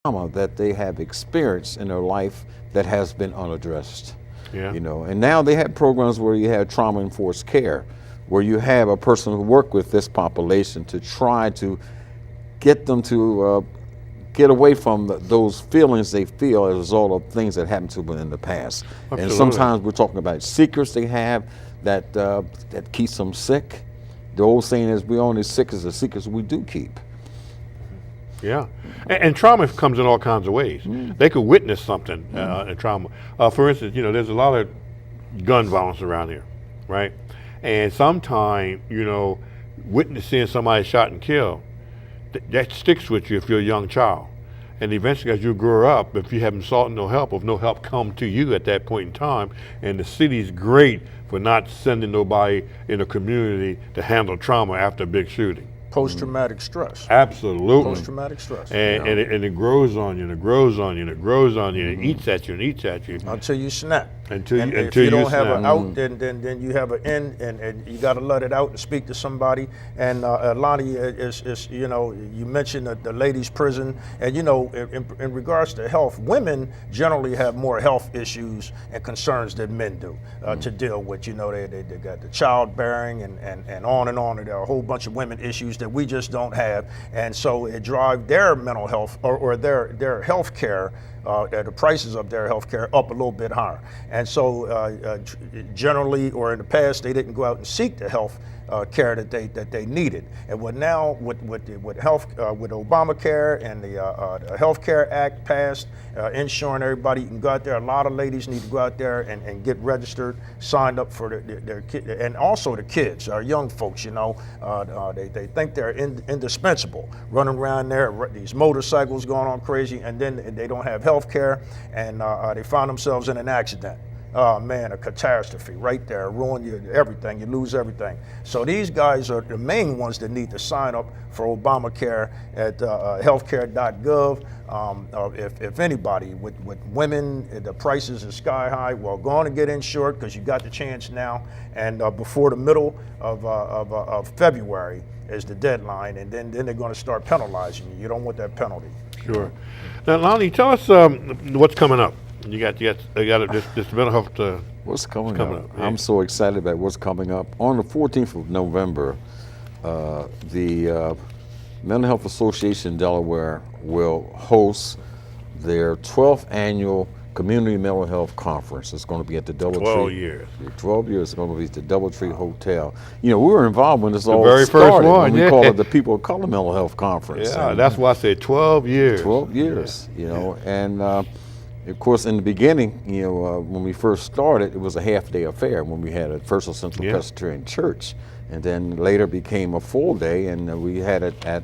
trauma that they have experienced in their life that has been unaddressed. Yeah. And now they have programs where you have trauma-informed care, where you have a person who work with this population to try to get them to get away from those feelings they feel as a result of things that happened to them in the past. Absolutely. And sometimes we're talking about secrets they have that keeps them sick. The old saying is, we only sick as the secrets we do keep. Yeah, and trauma comes in all kinds of ways. They could witness something in trauma. For instance, there's a lot of gun violence around here, right? And sometimes, witnessing somebody shot and killed, that sticks with you if you're a young child. And eventually, as you grow up, if you haven't sought no help, if no help come to you at that point in time, and the city's great for not sending nobody in the community to handle trauma after a big shooting. Post-traumatic stress. Absolutely. Post-traumatic stress. And it grows on you, and it grows on you, and it grows on you, and it eats at you, and eats at you. Until you snap. Until if you you don't have snap. an out, then you have an in, and you got to let it out and speak to somebody. And Lonnie, you mentioned the ladies' prison, and in regards to health, women generally have more health issues and concerns than men do to deal with. They got the childbearing and on and on. And there are a whole bunch of women issues that we just don't have, and so it drives their mental health or their health care. The prices of their health care up a little bit higher. And so generally, or in the past, they didn't go out and seek the health care that they needed. And with Obamacare and the Health Care Act passed, ensuring everybody can go out there, a lot of ladies need to go out there and get registered, signed up for their kid, and also the kids, our young folks, they think they're indispensable, running around there, these motorcycles going on crazy, and then they don't have health care, and they find themselves in an accident. Oh man, a catastrophe right there, ruin everything, you lose everything. So these guys are the main ones that need to sign up for Obamacare at healthcare.gov. If anybody, with women, the prices are sky high, well, go on and get insured because you got the chance now. And before the middle of February is the deadline, and then they're going to start penalizing you. You don't want that penalty. Sure. Now, Lonnie, tell us what's coming up. You got this mental health. What's coming up? Yeah. I'm so excited about what's coming up. On the 14th of November, the Mental Health Association in Delaware will host their 12th annual Community Mental Health Conference. It's going to be at the Doubletree. 12 years. 12 years. It's going to be at the Doubletree Hotel. We were involved when this all very started. First one, when we call it the People of Color Mental Health Conference. Yeah, that's why I said 12 years. 12 years, and of course, in the beginning, when we first started, it was a half-day affair when we had a First Central Presbyterian Church, and then later became a full day, and we had it at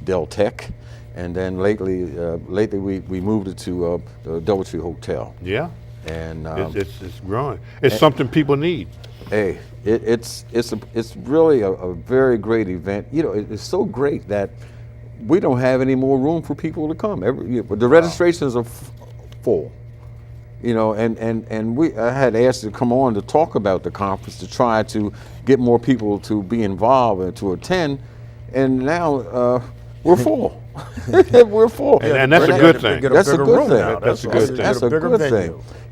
Del Tech, and then lately we moved it to the Doubletree Hotel. Yeah, and it's growing. It's something people need. Hey, it's really a very great event. It's so great that we don't have any more room for people to come. The registrations are full, and I had asked to come on to talk about the conference to try to get more people to be involved and to attend, and now we're full. We're full, and that's a good thing. That's a good thing. That's a good thing. That's a good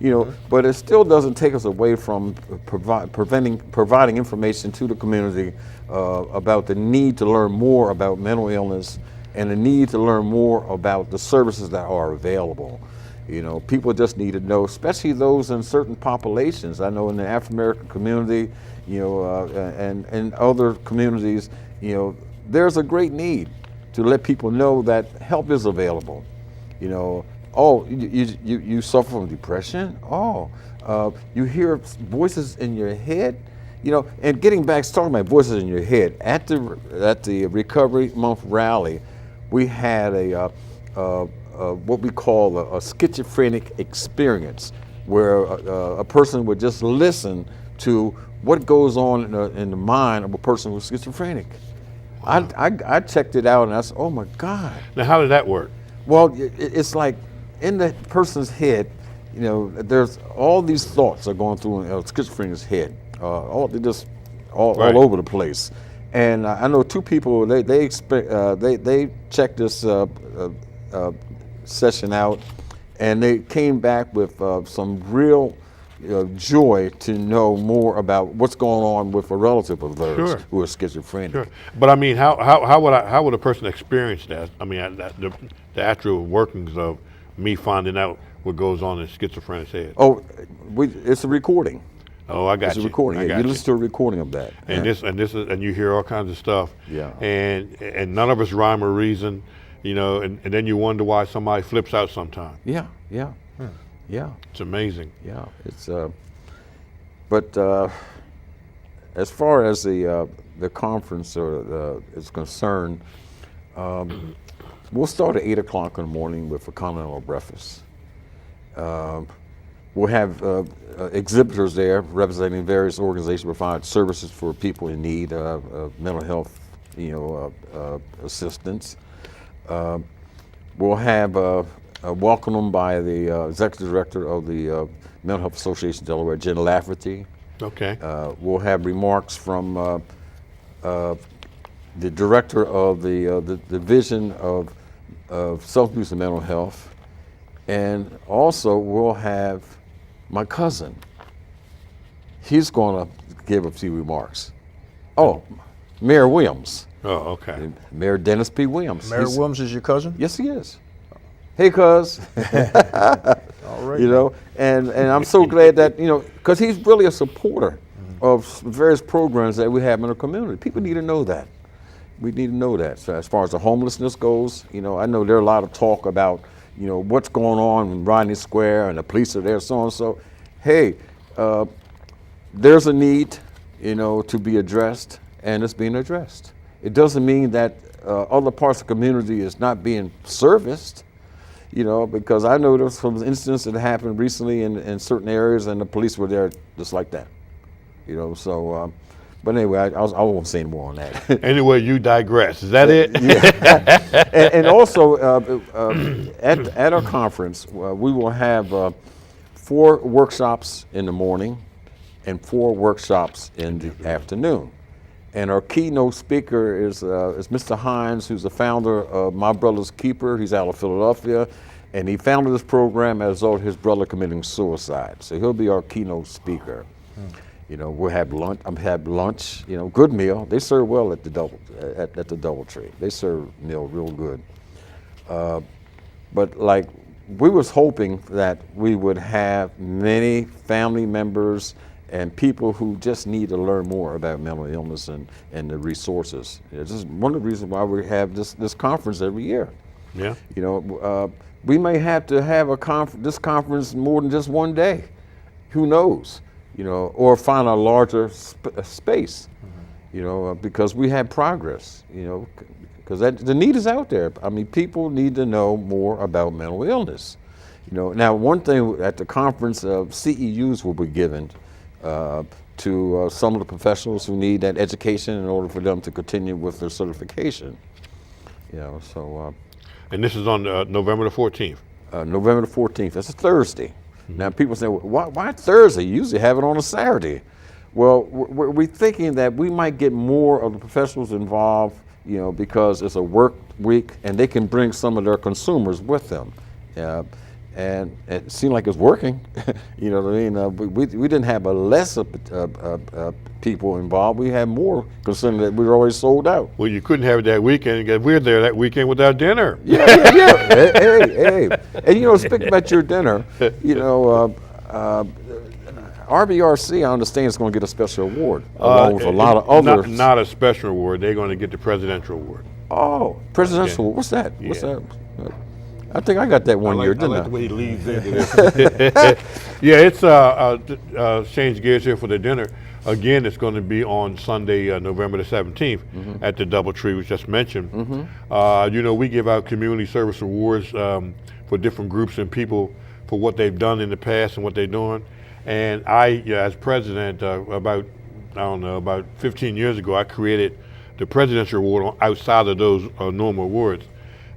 thing. But it still doesn't take us away from providing information to the community about the need to learn more about mental illness and the need to learn more about the services that are available. People just need to know, especially those in certain populations. I know in the African American community, and other communities, there's a great need to let people know that help is available. Oh, you suffer from depression? Oh, you hear voices in your head? And getting back to talking about voices in your head, at the Recovery Month rally, we had what we call a schizophrenic experience, where a person would just listen to what goes on in the mind of a person who's schizophrenic. Wow. I checked it out and I said, oh my God. Now, how did that work? Well, it's like in the person's head, there's all these thoughts are going through a schizophrenic's head, all over the place. And I know two people, they checked this session out, and they came back with some real joy to know more about what's going on with a relative of theirs Sure. who is schizophrenic. Sure. But I mean, how would a person experience that? I mean, the actual workings of me finding out what goes on in schizophrenic's head. Oh, it's a recording. Oh, I got It's you. a recording. I Yeah, got you you. listen to a recording of that. And and you hear all kinds of stuff. Yeah. And none of us rhyme or reason, and then you wonder why somebody flips out sometime. Yeah. It's amazing. Yeah. It's but as far as the conference is concerned, we'll start at 8 o'clock in the morning with a continental breakfast. We'll have exhibitors there representing various organizations that provide services for people in need of mental health, assistance. We'll have welcome them by the executive director of the Mental Health Association of Delaware, Jen Lafferty. Okay. We'll have remarks from the director of the Division of Substance Abuse and Mental Health, and also we'll have my cousin. He's going to give a few remarks. Oh, Mayor Williams. Oh, okay. Mayor Dennis P. Williams. Mayor Williams is your cousin? Yes, he is. Hey, cuz. All right. And I'm so glad that, because he's really a supporter of various programs that we have in the community. People need to know that. We need to know that. So as far as the homelessness goes, I know there are a lot of talk about, what's going on in Rodney Square and the police are there, so on and so. Hey, there's a need, to be addressed, and it's being addressed. It doesn't mean that other parts of the community is not being serviced, because I know there's some incidents that happened recently in certain areas, and the police were there just like that, so. But anyway, I won't say any more on that. Anyway, you digress. Is that it? Yeah. and also, at our conference, we will have 4 workshops in the morning and 4 workshops in the afternoon. And our keynote speaker is Mr. Hines, who's the founder of My Brother's Keeper. He's out of Philadelphia, and he founded this program as a result of his brother committing suicide. So he'll be our keynote speaker. We'll have lunch. Good meal. They serve well at the DoubleTree. They serve meal real good. But like we was hoping that we would have many family members and people who just need to learn more about mental illness and the resources. This is one of the reasons why we have this conference every year. Yeah. We may have to have this conference more than just one day. Who knows? Or find a larger space, because we have progress, because the need is out there. I mean, people need to know more about mental illness. Now one thing at the conference, CEUs will be given to some of the professionals who need that education in order for them to continue with their certification. And this is on November the 14th. November the 14th. That's a Thursday. Now people say, well, why Thursday? You usually have it on a Saturday. Well, we're thinking that we might get more of the professionals involved, because it's a work week and they can bring some of their consumers with them. And it seemed like it's working. You know what I mean? We didn't have a less people involved. We had more, considering that we were always sold out. Well, you couldn't have it that weekend because we're there that weekend with our dinner. Yeah. Hey. And speaking about your dinner, RBRC, I understand, is going to get a special award along with a lot of other. Not a special award. They're going to get the presidential award. Oh, presidential. What's that? What's that? I think I got that one year, didn't I? I like the way he leads into this. Yeah, it's change gears here for the dinner. Again, it's going to be on Sunday, November the 17th at the DoubleTree, which just mentioned. We give out community service awards for different groups and people for what they've done in the past and what they're doing. And I, as president, about 15 years ago, I created the Presidential Award outside of those normal awards.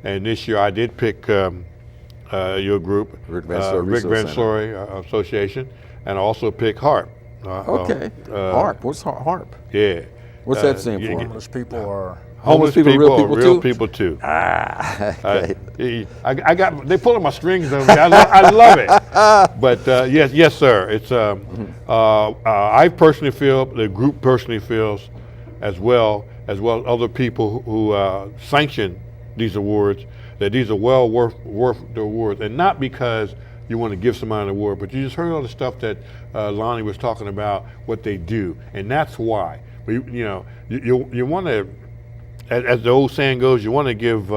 And this year I did pick your group, Rick Van Slory Association, and also pick HARP. Okay. HARP. What's HARP? Yeah. What's that stand for? Homeless people are Homeless people real are people real too? people too. Okay. I got. They pulling my strings on me. I love it. But yes, sir. It's. I personally feel, the group personally feels, as well as other people who sanction these awards, that these are well worth the awards, and not because you want to give somebody an award, but you just heard all the stuff that Lonnie was talking about, what they do, and that's why. You want to, as the old saying goes, you want to give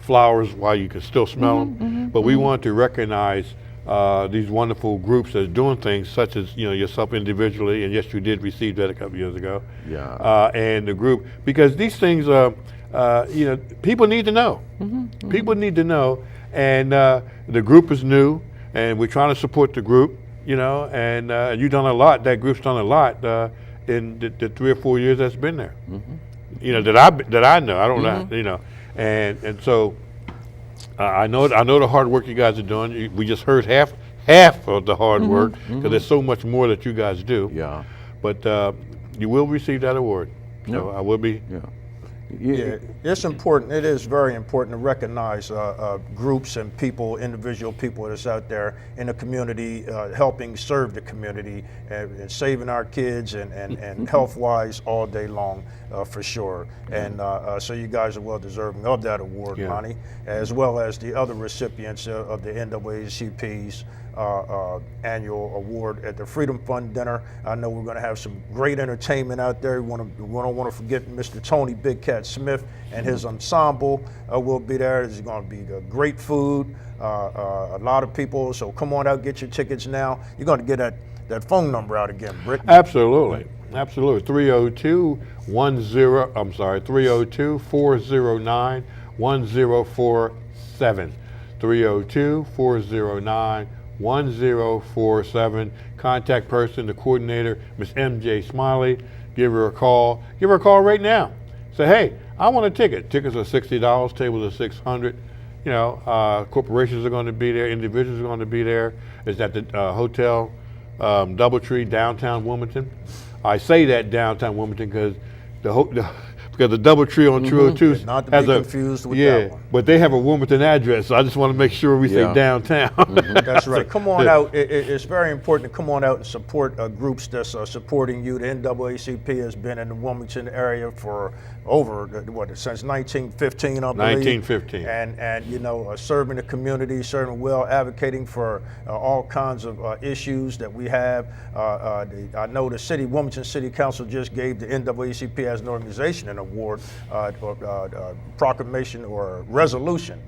flowers while you can still smell them, but we want to recognize these wonderful groups that are doing things, such as yourself individually, and yes, you did receive that a couple years ago. Yeah. And the group, because these things are, people need to know. People need to know, and the group is new, and we're trying to support the group. And you've done a lot. That group's done a lot in the 3 or 4 years that's been there. That I know. I don't know. And so I know the hard work you guys are doing. We just heard half of the hard work, because there's so much more that you guys do. Yeah. But you will receive that award. So I will be. Yeah. Yeah, it's important. It is very important to recognize groups and people, individual people that's out there in the community, helping serve the community and saving our kids and health-wise all day long, for sure. And so you guys are well deserving of that award, Lonnie, as well as the other recipients of the NAACP's annual award at the Freedom Fund dinner. I know we're going to have some great entertainment out there. We don't want to forget Mr. Tony Big Cat Smith and his ensemble will be there. There's going to be great food, a lot of people. So come on out, get your tickets now. You're going to get that phone number out again, Britt. Absolutely. 302-409-1047. 302-409-1047. Contact person, the coordinator, Miss MJ Smiley. Give her a call. Give her a call right now. Say, hey, I want a ticket. Tickets are $60. Tables are $600. Corporations are going to be there. Individuals are going to be there. It's at the Hotel Doubletree, downtown Wilmington. I say that downtown Wilmington because because the Doubletree on 202 not to has be confused with that one. but they have a Wilmington address, so I just want to make sure we say downtown. That's right. Come on out. It's very important to come on out and support groups that's supporting you. The NAACP has been in the Wilmington area for over since 1915, I believe. 1915. And serving the community, serving well, advocating for all kinds of issues that we have. I know the Wilmington City Council just gave the NAACP as an organization an award, proclamation or resolution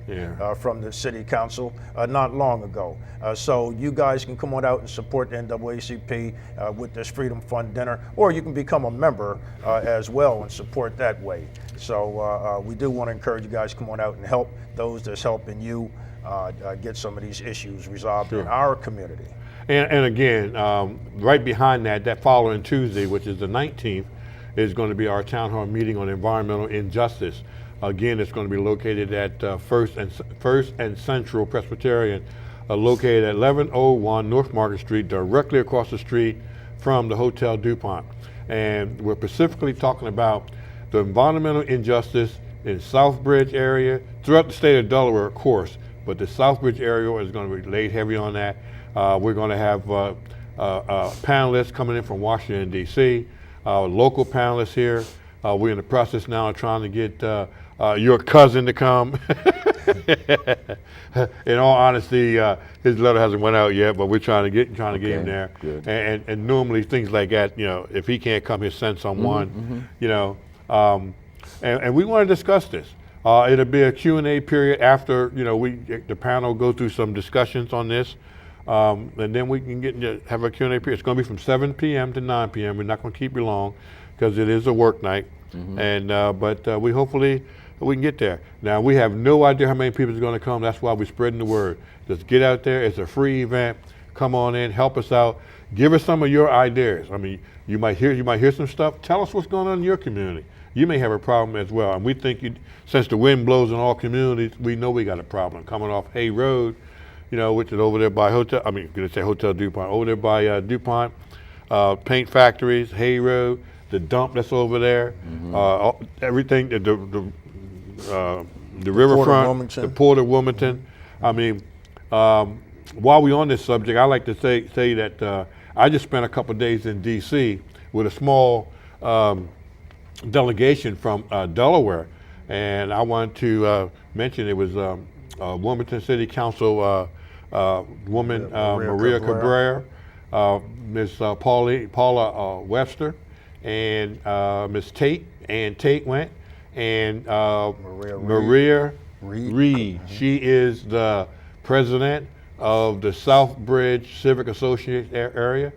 from the City Council not long ago. So you guys can come on out and support the NAACP with this Freedom Fund dinner, or you can become a member as well and support that way. So we do want to encourage you guys to come on out and help those that's helping you get some of these issues resolved in our community. And again, right behind that following Tuesday, which is the 19th, is going to be our town hall meeting on environmental injustice. Again, it's going to be located at First and Central Presbyterian, located at 1101 North Market Street, directly across the street from the Hotel DuPont. And we're specifically talking about the environmental injustice in Southbridge area, throughout the state of Delaware, of course, but the Southbridge area is going to be laid heavy on that. We're going to have panelists coming in from Washington, D.C., local panelists here. We're in the process now of trying to get your cousin to come. In all honesty, his letter hasn't went out yet, but we're trying to get him there. Good. And normally things like that, if he can't come, he'll send someone. And we want to discuss this. It'll be a Q&A period after the panel go through some discussions on this. And then we can have a Q&A period. It's going to be from 7 p.m. to 9 p.m. We're not going to keep you long because it is a work night. And but we hopefully we can get there. Now, we have no idea how many people are going to come. That's why we're spreading the word. Just get out there. It's a free event. Come on in. Help us out. Give us some of your ideas. I mean, you might hear some stuff. Tell us what's going on in your community. You may have a problem as well. And we think since the wind blows in all communities, we know we got a problem. Coming off Hay Road, which is over there by Hotel DuPont, over there by DuPont, paint factories, Hay Road, the dump that's over there, everything, the riverfront, the Port of Wilmington. I mean, while we're on this subject, I like to say that I just spent a couple of days in D.C. with a small delegation from Delaware, and I want to mention it was Wilmington City Council woman Maria Cabrera, Ms. Paula Webster, and Ms. Ann Tate went, and Maria Reed. She is the president of the Southbridge Civic Association area.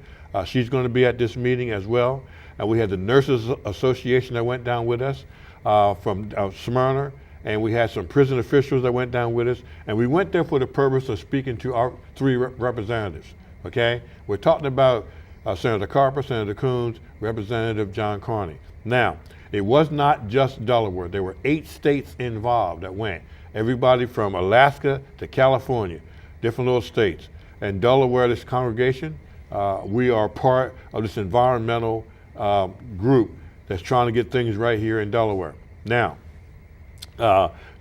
She's going to be at this meeting as well. And we had the Nurses Association that went down with us from Smyrna, and we had some prison officials that went down with us. And we went there for the purpose of speaking to our 3 representatives, okay? We're talking about Senator Carper, Senator Coons, Representative John Carney. Now, it was not just Delaware. There were 8 states involved that went. Everybody from Alaska to California, different little states. And Delaware, this congregation, we are part of this environmental group that's trying to get things right here in Delaware. Now,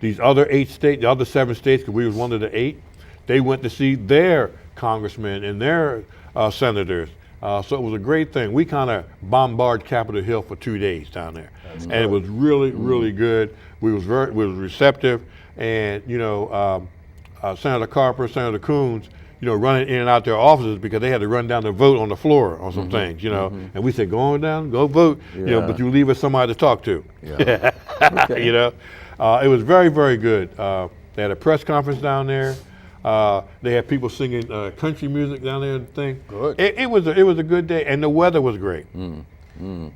these other 8 states, the other 7 states, because we was one of the 8, they went to see their congressmen and their senators. So it was a great thing. We kind of bombarded Capitol Hill for 2 days down there. And it was really, really good. We was receptive. And, you know, Senator Carper, Senator Coons, you know, running in and out their offices because they had to run down to vote on the floor on some things, you know. And we said, go on down, go vote, you know, but you leave us somebody to talk to. Okay. You know, it was very, very good. They had a press conference down there. They had people singing country music down there and thing. Good. It was a good day, and the weather was great.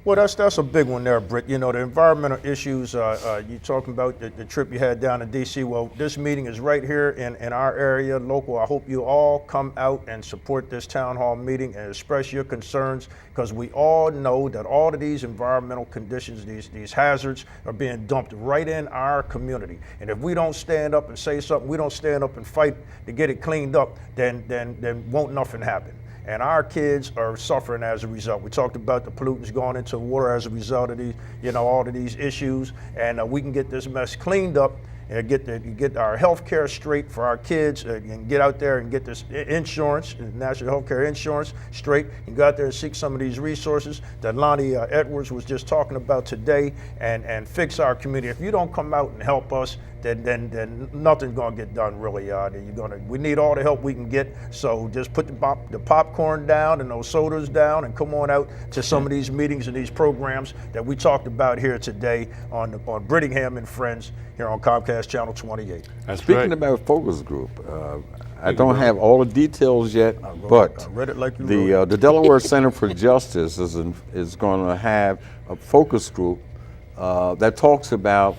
Well, that's a big one there, Britt. You know, the environmental issues, you're talking about the trip you had down to D.C. Well, this meeting is right here in our area, local. I hope you all come out and support this town hall meeting and express your concerns, because we all know that all of these environmental conditions, these hazards are being dumped right in our community. And if we don't stand up and say something, we don't stand up and fight to get it cleaned up, then won't nothing happen. And our kids are suffering as a result. We talked about the pollutants going into water as a result of these, you know, all of these issues. And we can get this mess cleaned up and get our health care straight for our kids, and get out there and get this insurance, national health care insurance straight, and go out there and seek some of these resources that Lonnie Edwards was just talking about today, and fix our community. If you don't come out and help us, then nothing's gonna get done really. We need all the help we can get. So just put the popcorn down and those sodas down, and come on out to some of these meetings and these programs that we talked about here today on Brittingham and Friends here on Comcast Channel 28. Speaking about focus group, I don't have all the details yet, but I read it like you wrote it. the Delaware Center for Justice is going to have a focus group that talks about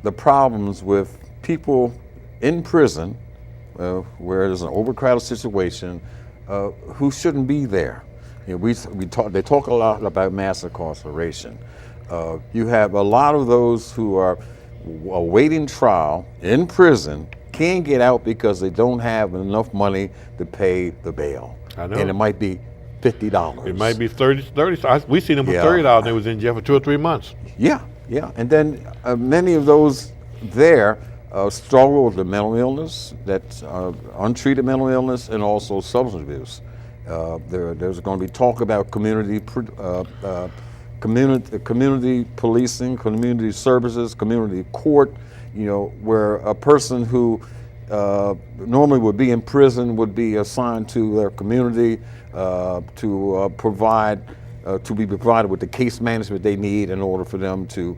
the problems with people in prison, where there's an overcrowded situation, who shouldn't be there. You know, they talk a lot about mass incarceration. You have a lot of those who are awaiting trial in prison, can't get out because they don't have enough money to pay the bail. I know. And it might be $50. It might be 30. So we seen them for $30 and they was in jail for 2 or 3 months. Yeah. And then many of those there struggle with the mental illness, that's untreated mental illness, and also substance abuse. There's going to be talk about community policing, community services, community court, you know, where a person who normally would be in prison would be assigned to their community to be provided with the case management they need in order for them to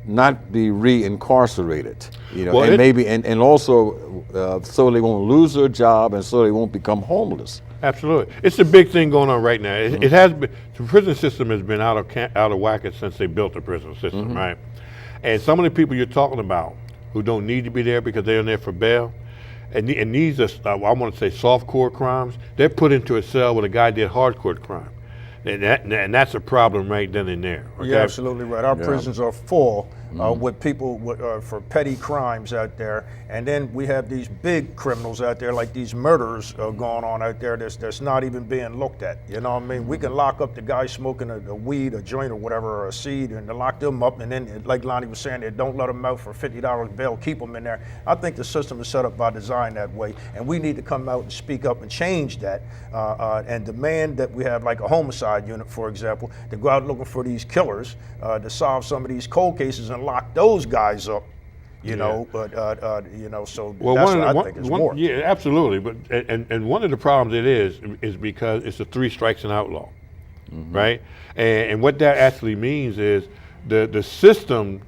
not be re-incarcerated, you know, well, and also so they won't lose their job and so they won't become homeless. Absolutely, it's a big thing going on right now. It has been. The prison system has been out of whack since they built the prison system, right? And some of the people you're talking about who don't need to be there because they're in there for bail, and these are, I want to say, soft core crimes. They're put into a cell with a guy did hardcore crime, and that's a problem right then and there. Okay? You're absolutely right. Our prisons are full with people for petty crimes out there, and then we have these big criminals out there, like these murders going on out there that's not even being looked at. You know what I mean? We can lock up the guy smoking a weed, a joint or whatever, or a seed, and lock them up, and then, like Lonnie was saying, they don't let them out for $50 bail, keep them in there. I think the system is set up by design that way, and we need to come out and speak up and change that, and demand that we have like a homicide unit, for example, to go out looking for these killers, to solve some of these cold cases and lock those guys up. You know, but so well, that's what I think is more. Yeah, absolutely. But and one of the problems it is because it's a 3 strikes and outlaw, right? And what that actually means is the system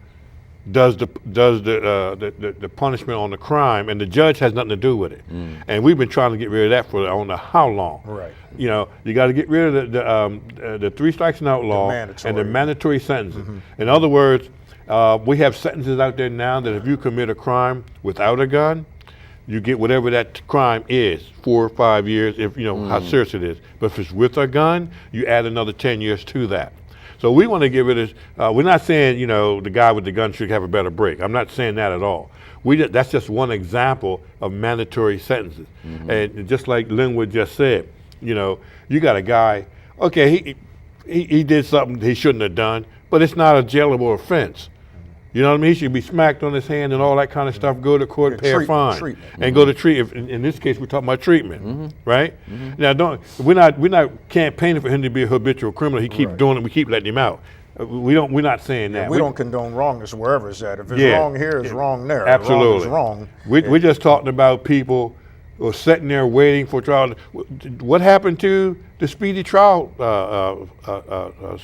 does the punishment on the crime, and the judge has nothing to do with it. And we've been trying to get rid of that for I don't know how long. Right. You know, you got to get rid of the 3 strikes and outlaw and the mandatory sentences. In other words, we have sentences out there now that if you commit a crime without a gun, you get whatever that crime is, 4 or 5 years, if you know how serious it is. But if it's with a gun, you add another 10 years to that. So we want to get rid of, we're not saying, you know, the guy with the gun should have a better break. I'm not saying that at all. That's just one example of mandatory sentences. And just like Linwood just said, you know, you got a guy, okay, he did something he shouldn't have done, but it's not a jailable offense. You know what I mean? He should be smacked on his hand and all that kind of stuff, go to court, pay a fine, and go to treatment. In this case, we're talking about treatment, right? Now, we're not campaigning for him to be a habitual criminal. He keeps doing it. We keep letting him out. We're not saying that. We don't condone wrongness wherever it's at. If it's wrong here, it's wrong there. Absolutely. If wrong is wrong. We're just talking about people who are sitting there waiting for trial. What happened to the speedy trial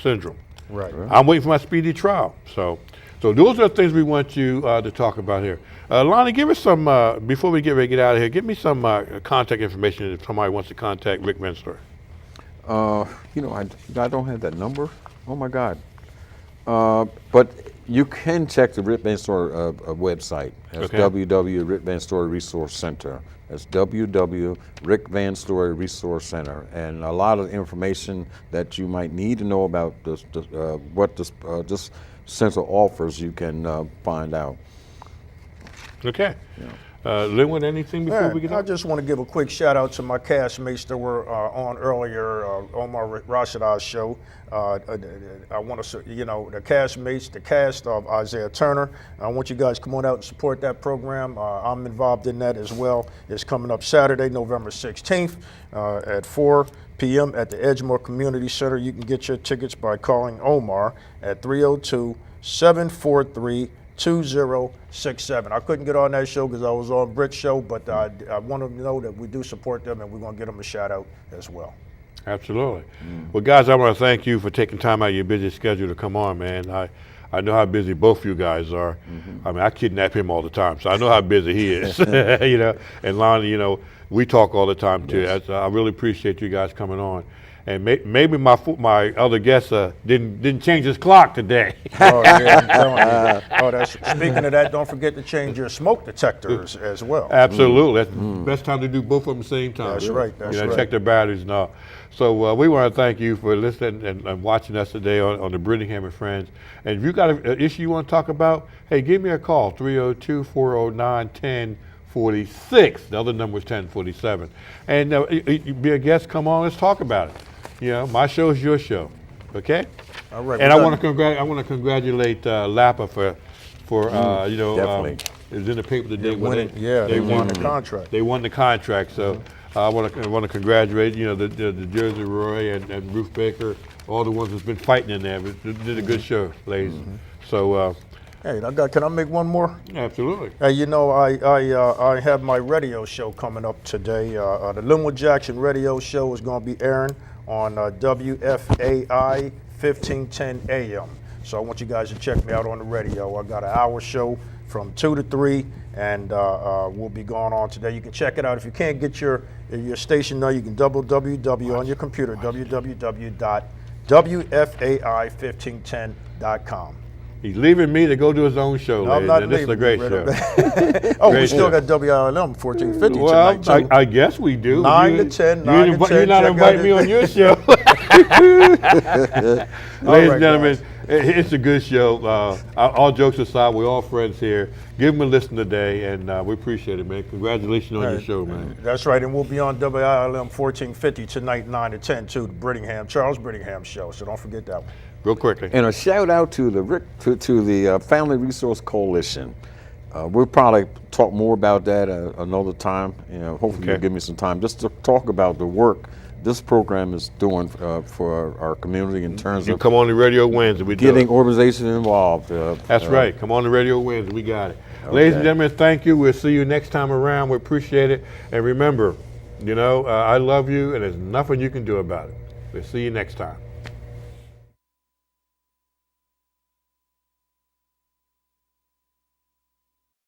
syndrome? Right. I'm waiting for my speedy trial. So those are the things we want you to talk about here. Lonnie, give us some, before we get ready to get out of here, give me some contact information if somebody wants to contact Rick Van Story. You know, I don't have that number. Oh my God. But you can check the Rick Van Story website. That's www. Van Story Resource Center. That's www. Van Story Resource Center. And a lot of information that you might need to know about what this center offers, you can find out. Okay. Linwood, anything before we get I out? just want to give a quick shout out to my castmates that were on earlier, Omar Rashidah's show. I want to, you know, the castmates, the cast of Isaiah Turner. I want you guys to come on out and support that program. I'm involved in that as well. It's coming up Saturday, November 16th at 4 p.m. at the Edgemore Community Center. You can get your tickets by calling Omar at 302-743-2067. I couldn't get on that show because I was on Brit's show, but I want them to know that we do support them, and we're going to get them a shout out as well. Absolutely. Well, guys, I want to thank you for taking time out of your busy schedule to come on, man. I know how busy both of you guys are. I mean, I kidnap him all the time, so I know how busy he is. You know, and Lonnie, you know, we talk all the time too. I really appreciate you guys coming on. And maybe my other guest didn't change his clock today. Oh, yeah, speaking of that, don't forget to change your smoke detectors as well. Absolutely. That's the best time to do both of them at the same time. That's right. That's right. Check their batteries and all. So we want to thank you for listening and watching us today on the Brittingham Friends. And if you got an issue you want to talk about, hey, give me a call, 302-409-1046. The other number is 1047. And you be a guest, come on, let's talk about it. You know, my show is your show, okay? All right. And I want to congratulate Lapa for you know, definitely. it was in the paper today. They won the contract. They won the contract, so I want to congratulate, you know, the Jersey Roy and Ruth Baker, all the ones that's been fighting in there. But they did a good show, ladies. So. Hey, can I make one more? Absolutely. Hey, you know, I have my radio show coming up today. The Linwood Jackson Radio Show is going to be airing on WFAI 1510 AM. So I want you guys to check me out on the radio. I got an hour show from 2 to 3, and we'll be going on today. You can check it out. If you can't get your station now, you can www on your computer, www.wfai1510.com. He's leaving me to go do his own show, No, ladies, I'm not and this is a great show. Oh, Great we still show. got WILM 1450 Well, tonight, too. I guess we do. 9 to 10, 9 to 10. You're not check inviting out me it. on your show. Ladies and gentlemen, It's a good show. All jokes aside, we're all friends here. Give them a listen today, and we appreciate it, man. Congratulations on your show, man. That's right, and we'll be on WILM 1450 tonight, 9 to 10, too, the Charles Brittingham Show, so don't forget that one. Real quickly. And a shout out to the Family Resource Coalition. We'll probably talk more about that another time. Hopefully you'll give me some time just to talk about the work this program is doing for our community in terms of come on the Radio Wednesday. We getting organizations involved. That's right. Come on the Radio Wednesday. We got it. Okay. Ladies and gentlemen, thank you. We'll see you next time around. We appreciate it. And remember, I love you, and there's nothing you can do about it. We'll see you next time.